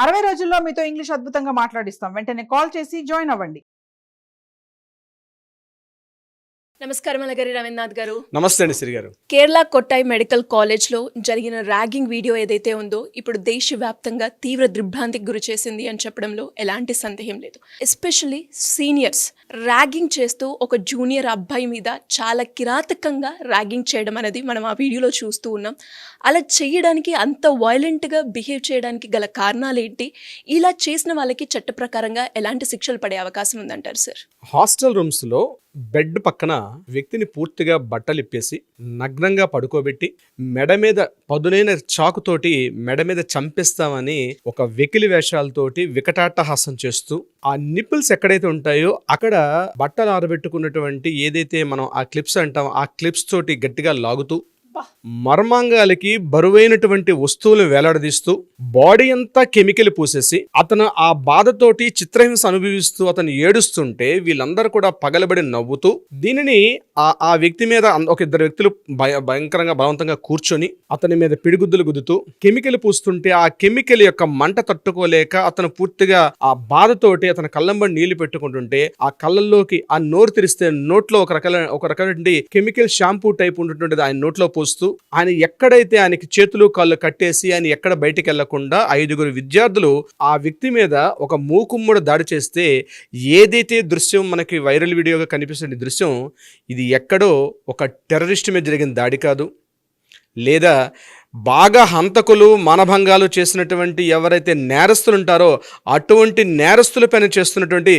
60 రోజుల్లో మీతో ఇంగ్లీష్ అద్భుతంగా మాట్లాడిస్తాం. వెంటనే కాల్ చేసి జాయిన్ అవ్వండి. నమస్కారం అలగరి రవీంద్రనాథ్ గారు. నమస్తే అండి శ్రీ గారు. కేరళ కొట్టాయి మెడికల్ కాలేజ్లో జరిగిన ర్యాగింగ్ వీడియో ఏదైతే ఉందో ఇప్పుడు దేశవ్యాప్తంగా తీవ్ర దిగ్భ్రాంతికి గురి చేసింది అని చెప్పడంలో ఎలాంటి సందేహం లేదు. ఎస్పెషల్లీ సీనియర్స్ ర్యాగింగ్ చేస్తూ ఒక జూనియర్ అబ్బాయి మీద చాలా కిరాతకంగా ర్యాగింగ్ చేయడం అనేది మనం ఆ వీడియోలో చూస్తూ ఉన్నాం. అలా చేయడానికి అంత వైలెంట్గా బిహేవ్ చేయడానికి గల కారణాలు ఏంటి? ఇలా చేసిన వాళ్ళకి చట్ట ప్రకారంగా ఎలాంటి శిక్షలు పడే అవకాశం ఉందంటారు సార్? హాస్టల్ రూమ్స్లో బెడ్ పక్కన వ్యక్తిని పూర్తిగా బట్టలిప్పేసి నగ్నంగా పడుకోబెట్టి మెడ మీద పదునైన చాకుతోటి మెడ మీద చంపేస్తామని ఒక వెకిలి వేషాలతోటి వికటాట్టహాసం చేస్తూ ఆ నిప్పుల్స్ ఎక్కడైతే ఉంటాయో అక్కడ బట్టలు ఆరబెట్టుకున్నటువంటి ఏదైతే మనం ఆ క్లిప్స్ అంటాం ఆ క్లిప్స్ తోటి గట్టిగా లాగుతూ మర్మాంగాలకి బరువైనటువంటి వస్తువులు వేలాడదీస్తూ బాడీ అంతా కెమికల్ పూసేసి అతను ఆ బాధతోటి చిత్రహింస అనుభవిస్తూ అతను ఏడుస్తుంటే వీళ్ళందరూ కూడా పగలబడి నవ్వుతూ దీనిని ఆ వ్యక్తి మీద ఒక ఇద్దరు వ్యక్తులు భయంకరంగా బలవంతంగా కూర్చొని అతని మీద పిడిగుద్దులు గుద్దుతూ కెమికల్ పూస్తుంటే ఆ కెమికల్ యొక్క మంట తట్టుకోలేక అతను పూర్తిగా ఆ బాధతోటి అతను కళ్ళంబడి నీళ్లు పెట్టుకుంటుంటే ఆ కళ్ళల్లోకి ఆ నోరు తెరిస్తే నోట్లో ఒక రకమైన కెమికల్ షాంపూ టైప్ ఉంటుంటుంది ఆయన నోట్లో పోస్తూ ఆయన ఎక్కడైతే ఆయనకి చేతులు కాళ్ళు కట్టేసి ఆయన ఎక్కడ బయటికి వెళ్లకుండా 5 విద్యార్థులు ఆ వ్యక్తి మీద ఒక మూకుమ్మడి దాడి చేస్తే ఏదైతే దృశ్యం మనకి వైరల్ వీడియోగా కనిపిస్తున్న దృశ్యం ఇది ఎక్కడో ఒక టెర్రరిస్ట్ మీద జరిగిన దాడి కాదు, లేదా బాగా హంతకులు మానభంగాలు చేసినటువంటి ఎవరైతే నేరస్తులు ఉంటారో అటువంటి నేరస్తుల పైన చేస్తున్నటువంటి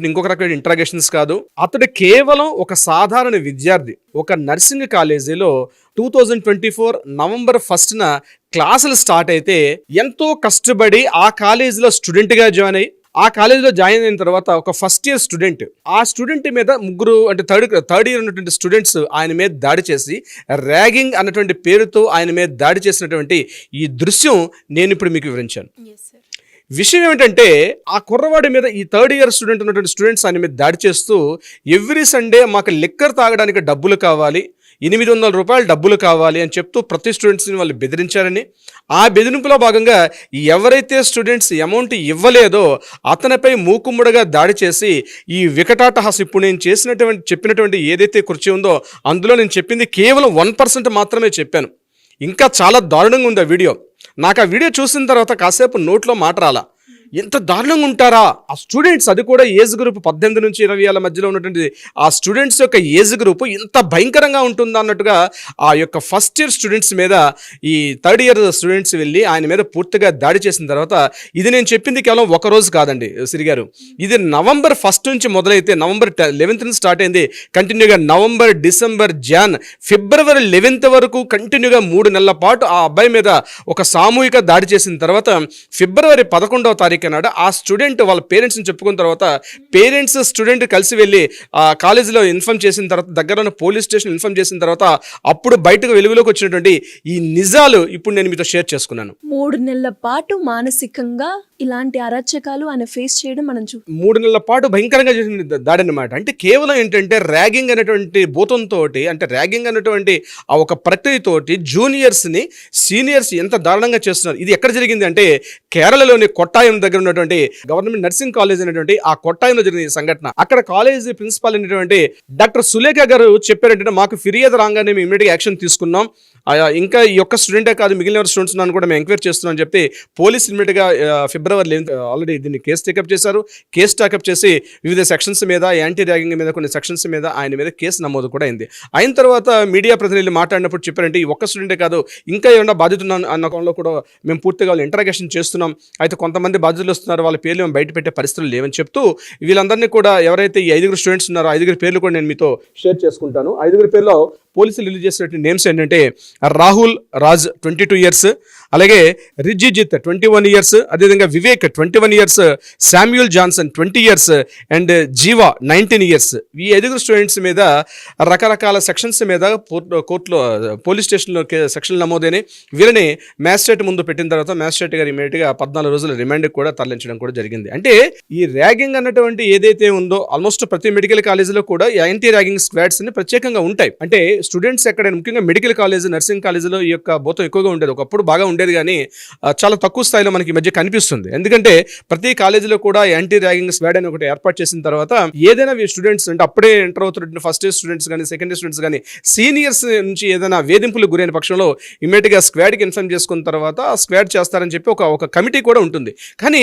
ఇంకొక రకమైన ఇంట్రాగేషన్స్ కాదు. అతడు కేవలం ఒక సాధారణ విద్యార్థి. ఒక నర్సింగ్ కాలేజీలో 2024 నవంబర్ 1న క్లాసులు స్టార్ట్ అయితే ఎంతో కష్టపడి ఆ కాలేజీలో స్టూడెంట్గా జాయిన్ అయ్యి ఆ కాలేజీలో జాయిన్ అయిన తర్వాత ఒక ఫస్ట్ ఇయర్ స్టూడెంట్ ఆ స్టూడెంట్ మీద ముగ్గురు అంటే థర్డ్ ఇయర్ ఉన్నటువంటి స్టూడెంట్స్ ఆయన మీద దాడి చేసి ర్యాగింగ్ అన్నటువంటి పేరుతో ఆయన మీద దాడి చేసినటువంటి ఈ దృశ్యం నేను ఇప్పుడు మీకు వివరించాను. విషయం ఏమిటంటే ఆ కుర్రవాడి మీద ఈ థర్డ్ ఇయర్ స్టూడెంట్ ఉన్నటువంటి స్టూడెంట్స్ ఆయన మీద దాడి చేస్తూ ఎవ్రీ సండే మాకు లిక్కర్ తాగడానికి డబ్బులు కావాలి, 800 రూపాయలు డబ్బులు కావాలి అని చెప్తూ ప్రతి స్టూడెంట్స్ని వాళ్ళు బెదిరించారని, ఆ బెదిరింపులో భాగంగా ఎవరైతే స్టూడెంట్స్ అమౌంట్ ఇవ్వలేదో అతనిపై మూకుమ్మడిగా దాడి చేసి ఈ వికటాటహాసం ఇప్పుడు నేను చెప్పినటువంటి ఏదైతే కుర్చీ ఉందో అందులో నేను చెప్పింది కేవలం 1% మాత్రమే చెప్పాను. ఇంకా చాలా దారుణంగా ఉంది ఆ వీడియో. నాకు ఆ వీడియో చూసిన తర్వాత కాసేపు నోట్లో మాట రాలా. ఎంత దారుణంగా ఉంటారా ఆ స్టూడెంట్స్, అది కూడా ఏజ్ గ్రూప్ 18 నుంచి 20 ఏళ్ళ మధ్యలో ఉన్నటువంటి ఆ స్టూడెంట్స్ యొక్క ఏజ్ గ్రూప్ ఇంత భయంకరంగా ఉంటుందా అన్నట్టుగా ఆ యొక్క ఫస్ట్ ఇయర్ స్టూడెంట్స్ మీద ఈ థర్డ్ ఇయర్ స్టూడెంట్స్ వెళ్ళి ఆయన మీద పూర్తిగా దాడి చేసిన తర్వాత ఇది నేను చెప్పింది కేవలం ఒక రోజు కాదండి శ్రీ గారు. ఇది నవంబర్ 1 నుంచి మొదలైతే నవంబర్ 11th స్టార్ట్ అయింది. కంటిన్యూగా నవంబర్, డిసెంబర్, జాన్, ఫిబ్రవరి 11th వరకు కంటిన్యూగా 3 నెలల పాటు ఆ అబ్బాయి మీద ఒక సామూహిక దాడి చేసిన తర్వాత ఫిబ్రవరి 11వ తారీఖు నాడు ఆ స్టూడెంట్ వాళ్ళ పేరెంట్స్ని చెప్పుకున్న తర్వాత పేరెంట్స్ స్టూడెంట్ కలిసి వెళ్ళి ఆ కాలేజీలో ఇన్ఫార్మ్ చేసిన తర్వాత దగ్గర ఉన్న పోలీస్ స్టేషన్ ఇన్ఫార్మ్ చేసిన తర్వాత అప్పుడు బయటకు వెలుగులోకి వచ్చినటువంటి ఈ నిజాలు ఇప్పుడు నేను మీతో షేర్ చేసుకున్నాను. 3 నెలల పాటు మానసికంగా ఇలాంటి అరాచకాలు ఆయన ఫేస్ చేయడం మనం 3 నెలల పాటు భయంకరంగా చేసిన దాడి అన్నమాట. అంటే కేవలం ఏంటంటే ర్యాగింగ్ అనేటువంటి భూతంతో అంటే ర్యాగింగ్ అనేటువంటి ఆ ఒక ప్రక్రియతోటి జూనియర్స్ని సీనియర్స్ ఎంత దారుణంగా చేస్తున్నారు. ఇది ఎక్కడ జరిగింది అంటే కేరళలోని కొట్టాయం దగ్గర ఉన్నటువంటి గవర్నమెంట్ నర్సింగ్ కాలేజ్ అనేటువంటి ఆ కొట్టాయంలో జరిగిన ఈ సంఘటన. అక్కడ కాలేజ్ ప్రిన్సిపాల్ అయినటువంటి డాక్టర్ సులేఖ గారు చెప్పారంటే మాకు ఫిర్యాదు రాగానే మేము ఇమీడియట్గా యాక్షన్ తీసుకున్నాం, ఇంకా ఈ యొక్క స్టూడెంటే కాదు మిగిలిన స్టూడెంట్స్ ఉన్నాను కూడా మేము ఎంక్వైరీ చేస్తున్నాం అని చెప్పి పోలీస్ ఇమీడియట్గా ఫిబ్రవరి 11th ఆల్రెడీ దీన్ని కేసు టేకప్ చేశారు. కేసు టేకప్ చేసి వివిధ సెక్షన్స్ మీద యాంటీ ర్యాగింగ్ మీద కొన్ని సెక్షన్స్ మీద ఆయన మీద కేసు నమోదు కూడా అయింది. అయిన తర్వాత మీడియా ప్రతినిధులు మాట్లాడినప్పుడు చెప్పారంటే ఈ ఒక్క స్టూడెంటే కాదు ఇంకా ఏమన్నా బాధ్యత అన్న కోణంలో కూడా మేము పూర్తిగా వాళ్ళు ఇంటరాగేషన్ చేస్తున్నాం, అయితే కొంతమంది బాధ్యతలు వస్తున్నారు వాళ్ళ పేర్లు మేము బయట పెట్టే పరిస్థితులు లేవని చెప్తూ వీళ్ళందరినీ కూడా ఎవరైతే ఈ 5 స్టూడెంట్స్ ఉన్నారో 5 పేర్లు కూడా నేను మీతో షేర్ చేసుకుంటాను. 5 పేర్లో పోలీసులు రిలీజ్ చేసినటువంటి నేమ్స్ ఏంటంటే రాహుల్ రాజ్ 22 years, అలాగే రిజిజిత్ 21 years, అదేవిధంగా Vivek 21 years, Samuel Johnson 20 years and Jeeva 19 years. ఈ 5 స్టూడెంట్స్ మీద రకరకాల సెక్షన్స్ మీద కోర్టులో పోలీస్ స్టేషన్లో సెక్షన్లు నమోదైనాయి. వీళ్ళని మ్యాజిస్ట్రేట్ ముందు పెట్టిన తర్వాత మ్యాజిస్ట్రేట్ గారు ఇమీడియట్గా 14 రోజుల రిమాండ్కి కూడా తరలించడం కూడా జరిగింది. అంటే ఈ ర్యాగింగ్ అన్నటువంటి ఏదైతే ఉందో ఆల్మోస్ట్ ప్రతి మెడికల్ కాలేజీలో కూడా యాంటీ ర్యాగింగ్ స్క్వాడ్స్ ప్రత్యేకంగా ఉంటాయి. అంటే స్టూడెంట్స్ ఎక్కడైనా ముఖ్యంగా మెడికల్ కాలేజ్ నర్సింగ్ కాలేజీలో ఈ యొక్క భూతం ఎక్కువగా ఉండేది. ఒకప్పుడు బాగా ఉండేది కానీ చాలా తక్కువ స్థాయిలో మనకి ఈ మధ్య కనిపిస్తుంది. ఎందుకంటే ప్రతి కాలేజీలో కూడా యాంటీ ర్యాగింగ్ స్క్వాడ్ అని ఒకటి ఏర్పాటు చేసిన తర్వాత ఏదైనా స్టూడెంట్స్ అంటే అప్పుడే ఎంటర్ అవుతున్న ఫస్ట్ ఇయర్ స్టూడెంట్స్ కానీ సెకండ్ ఇయర్ స్టూడెంట్స్ కానీ సీనియర్స్ నుంచి ఏదైనా వేధింపులకు గురైన పక్షంలో ఇమీడియట్గా స్క్వాడ్కి ఇన్ఫార్మ్ చేసుకున్న తర్వాత ఆ స్క్వాడ్ చేస్తారని చెప్పి ఒక కమిటీ కూడా ఉంటుంది. కానీ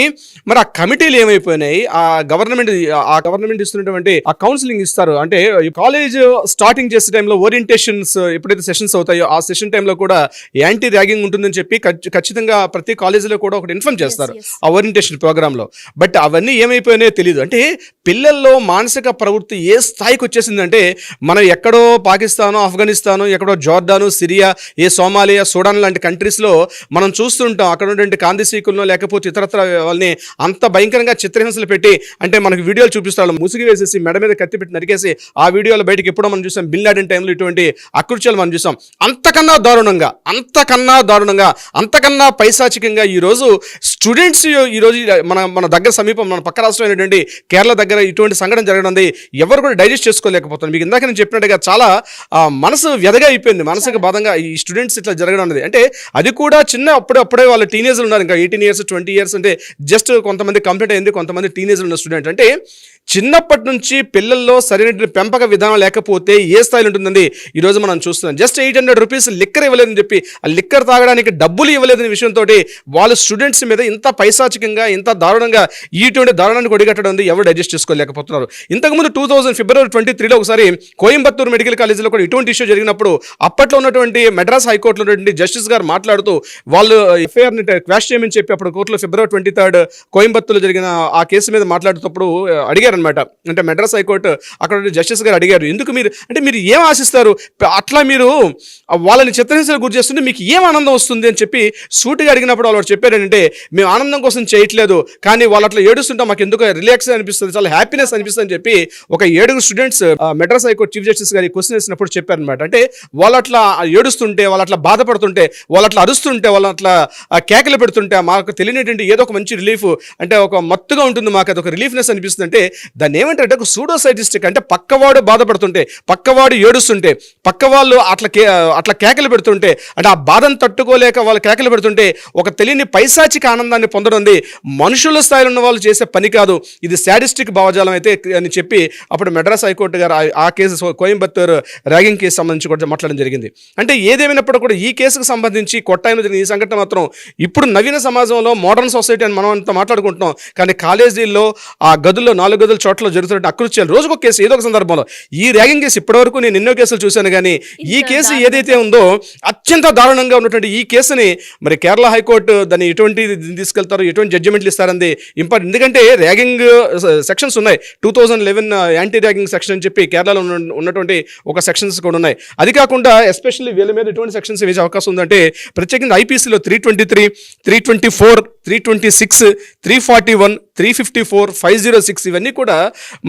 మరి ఆ కమిటీలు ఏమైపోయినాయి? ఆ గవర్నమెంట్ ఇస్తున్నటువంటి ఆ కౌన్సిలింగ్ ఇస్తారు అంటే కాలేజ్ స్టార్టింగ్ చేసే టైంలో ఓరియంటేషన్స్ ఎప్పుడైతే సెషన్స్ అవుతాయో ఆ సెషన్ టైంలో కూడా యాంటీ ర్యాగింగ్ ఉంటుందని చెప్పి ఖచ్చితంగా ప్రతి కాలేజీలో కూడా ఒకటి ఇన్ఫార్మ్ చేస్తారు ఆ ఓరియంటేషన్ ప్రోగ్రాంలో. బట్ అవన్నీ ఏమైపోయినాయో తెలియదు. అంటే పిల్లల్లో మానసిక ప్రవృత్తి ఏ స్థాయికి వచ్చేసిందంటే మనం ఎక్కడో పాకిస్తాను, ఆఫ్ఘనిస్తాను, ఎక్కడో జోర్డాను, సిరియా, సోమాలియా, సూడాన్ లాంటి కంట్రీస్లో మనం చూస్తుంటాం. అక్కడ ఉన్నటువంటి కాందిసీకులను లేకపోతే ఇతరత్ర వాళ్ళని అంత భయంకరంగా చిత్రహింసలు పెట్టి అంటే మనకు వీడియోలు చూపిస్తారు, ముసుగు వేసేసి మెడ మీద కత్తి పెట్టి నరికేసి ఆ వీడియోలు బయటకి ఎప్పుడో మనం చూసాం. బిన్ లాడెన్ టైంలో ఇటువంటి అకృత్యాలు మనం చూసాం. అంతకన్నా దారుణంగా అంతకన్నా పైశాచికంగా ఈరోజు స్టూడెంట్స్ ఈరోజు మన దగ్గర సమీపం మన పక్క రాష్ట్రం అయినటువంటి కేరళ దగ్గర ఇటువంటి సంఘటన జరగడం ఎవరు కూడా డైజెస్ట్ చేసుకోలేకపోతున్నారు. మీకు ఇందాక నేను చెప్పినట్టుగా చాలా మనసు వ్యధగా అయిపోయింది, మనసుకు బాధంగా ఈ స్టూడెంట్స్ ఇట్లా జరగడం అనేది. అంటే అది కూడా చిన్న అప్పుడే వాళ్ళు టీనేజర్లు ఉన్నారు, ఇంకా 18 years 20 years అంటే జస్ట్ కొంతమంది కంప్లీట్ అయింది, కొంతమంది టీనేజర్లు ఉన్న స్టూడెంట్. అంటే చిన్నప్పటి నుంచి పిల్లల్లో సరైన పెంపక విధానం లేకపోతే ఏ స్థాయిలో ఉంటుందండి ఈరోజు మనం చూస్తున్నాం. జస్ట్ 800 rupees లిక్కర్ ఇవ్వలేదని చెప్పి ఆ లిక్కర్ తాగడానికి డబ్బులు ఇవ్వలేదనే విషయంతో వాళ్ళు స్టూడెంట్స్ మీద ఇంత పైశాచికంగా ఇంత దారుణంగా ఇటువంటి దారుణాన్ని ఒడిగట్టడం ఎవరు డైజెస్ట్ చేసుకోలేకపోతున్నారు. ఇంతకుముందు February 23 ఒకసారి కోయంబత్తూరు మెడికల్ కాలేజీలో కూడా ఇటువంటి ఇష్యూ జరిగినప్పుడు అప్పట్లో ఉన్నటువంటి మెడ్రాస్ హైకోర్టులో ఉన్నటువంటి జస్టిస్ గారు మాట్లాడుతూ వాళ్ళు ఎఫ్ఐఆర్ని క్వాష్ చేయమని చెప్పి అప్పుడు కోర్టులో February 23 కోయంబత్తూరులో జరిగిన ఆ కేసు మీద మాట్లాడుతూ అడిగారు అనమాట. అంటే మెడ్రాస్ హైకోర్టు అక్కడ జస్టిస్ గారు అడిగారు, ఎందుకు మీరు ఏం ఆశిస్తారు, అట్లా మీరు వాళ్ళని చిత్రహింసలకు గురి చేస్తుంటే మీకు ఏం ఆనందం వస్తుంది అని చెప్పి సూటిగా అడిగినప్పుడు వాళ్ళు చెప్పారంటే మేము ఆనందం కోసం చేయట్లేదు, కానీ వాళ్ళు అట్లా ఏడుస్తుంటే మాకు ఎందుకు రిలాక్స్ అనిపిస్తుంది, చాలా హ్యాపీనెస్ అనిపిస్తుంది అని చెప్పి ఒక 7 students Madras high court chief justice గారి క్వశ్చన్ వేసినప్పుడు చెప్పారనమాట. అంటే వాళ్ళు అట్లా ఏడుస్తుంటే, వాళ్ళు అట్లా బాధపడుతుంటే, వాళ్ళు అట్లా అరుస్తుంటే, వాళ్ళు అట్లా కేకలు పెడుతుంటే మాకు తెలియనటువంటి ఏదో ఒక మంచి రిలీఫ్ అంటే ఒక మత్తుగా ఉంటుంది, మాకు అది ఒక రిలీఫ్నెస్ అనిపిస్తుంది. అంటే దాన్ని ఏమంటే ఒక సూడోసైటిస్టిక్ అంటే పక్కవాడు బాధపడుతుంటే, పక్కవాడు ఏడుస్తుంటే, పక్క వాళ్ళు అట్లా కేకలు పెడుతుంటే అంటే ఆ బాధను తట్టుకోలేక వాళ్ళు కేకలు పెడుతుంటే ఒక తెలియని పైశాచిక ఆనందాన్ని పొందడం మనుషుల స్థాయిలో ఉన్న వాళ్ళు చేసే పని కాదు, ఇది శాడిస్టిక్ భావజాలం అయితే అని చెప్పి అప్పుడు మెడ్రాస్ హైకోర్టు గారు ఆ కేసు కోయంబత్తూరు ర్యాగింగ్ కేసు సంబంధించి కూడా మాట్లాడడం జరిగింది. అంటే ఏదేమైనప్పుడు కూడా ఈ కేసుకు సంబంధించి కొట్టాయిలో జరిగిన ఈ సంఘటన మాత్రం ఇప్పుడు నవీన సమాజంలో మోడర్న్ సొసైటీ అని మనం అంతా మాట్లాడుకుంటున్నాం, కానీ కాలేజీల్లో ఆ గదుల్లో 4 గదుల చోట్ల జరుగుతున్న అకృత్యాలు రోజుకొక కేసు ఏదో ఒక సందర్భంలో. ఈ ర్యాగింగ్ కేసు ఇప్పటివరకు నేను ఎన్నో కేసులు చూశాను, కానీ ఈ కేసు ఏదైతే ఉందో అత్యంత దారుణంగా ఉన్నటువంటి ఈ కేసుని మరి కేరళ హైకోర్టు దాన్ని ఎటువంటి తీసుకెళ్తారు, ఎటువంటి జడ్జిమెంట్లు ఇస్తారని ఇంపార్టెంట్. ఎందుకంటే ర్యాగింగ్ సెక్షన్స్ ఉన్నాయి, 2011 యాంటీ ర్యాగింగ్ సెక్షన్ అని చెప్పి కేరళలో ఉన్నటువంటి ఒక సెక్షన్స్ కూడా ఉన్నాయి. అది కాకుండా ఎస్పెషల్లీ వీళ్ళ మీద ఎటువంటి సెక్షన్స్ వేసే అవకాశం ఉందంటే ప్రత్యేకంగా ఐపీసీలో 323, 324, 326, 341, 354, 506 ఇవన్నీ కూడా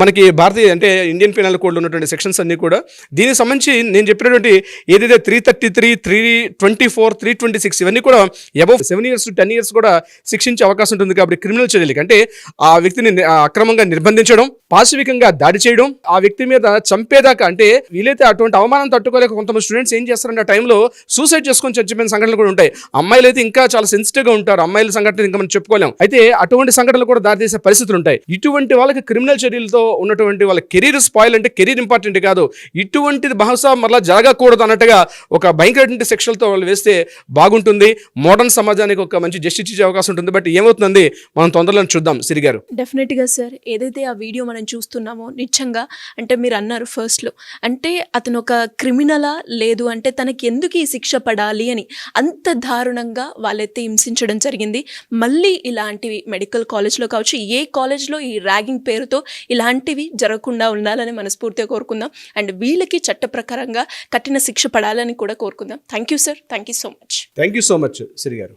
మనకి భారతీయ అంటే ఇండియన్ పీనల్ కోడ్లో ఉన్నటువంటి సెక్షన్స్ అన్నీ కూడా దీనికి సంబంధించి నేను చెప్పినటువంటి ఏదైతే 333, 324, 326 ఇవన్నీ కూడా అబౌవ్ 7 years to 10 years కూడా శిక్షించే అవకాశం ఉంటుంది. కాబట్టి క్రిమినల్ చర్యలకి అంటే ఆ వ్యక్తిని అక్రమంగా నిర్బంధించడం, పాశవికంగా దాడి చేయడం, ఆ వ్యక్తి మీద చంపేదాకా అంటే వీలైతే అటువంటి అవమానం తట్టుకోలేక కొంతమంది స్టూడెంట్స్ ఏం చేస్తారంటే ఆ టైంలో సూసైడ్ చేసుకొని చచ్చిపోయిన సంఘటనలు కూడా ఉంటాయి. అమ్మాయిలు అయితే ఇంకా చాలా సెన్సిటివ్గా ఉంటారు, అమ్మాయిల సంఘటన ఇంకా మనం చెప్పుకోలేం. అయితే అటువంటి సంఘటనలు కూడా దారితీసే పరిస్థితులు ఉంటాయి. ఇటువంటి వాళ్ళకి క్రిమినల్ చర్యలతో ఉన్నటువంటి వాళ్ళ కెరీర్ స్పాయిల్ అంటే కెరీర్ ఇంపార్టెంట్ కాదు, ఇటువంటిది బహుశా మరలా జరగకూడదు అన్నట్టుగా ఒక భయంకరమైన శిక్షలతో వాళ్ళు వేస్తే బాగుంటుంది, మోడర్న్ సమాజానికి ఒక మంచి జస్టిస్ ఇచ్చే అవకాశం ఉంటుంది. బట్ ఏమవుతుంది మనం తొందరలో చూద్దాం. సిరి గారు డెఫినెట్గా సార్, ఏదైతే ఆ వీడియో మనం చూస్తున్నామో నిజంగా అంటే మీరు అన్నారు ఫస్ట్లో అంటే అతను ఒక క్రిమినలా లేదు అంటే తనకి ఎందుకు ఈ శిక్ష పడాలి అని అంత దారుణంగా వాళ్ళైతే హింసించడం జరిగింది. మళ్ళీ ఇలాంటివి మెడికల్ కాలేజ్లో కావచ్చు, ఏ కాలేజ్లో ఈ ర్యాగింగ్ పేరుతో ఇలాంటివి జరగకుండా ఉండాలని మనస్ఫూర్తిగా కోరుకుందాం. అండ్ వీళ్ళకి చట్ట ప్రకారంగా కఠిన శిక్ష పడాలని కూడా కోరుకుందాం. Thank you sir, thank you so much. Thank you so much Siri గారు.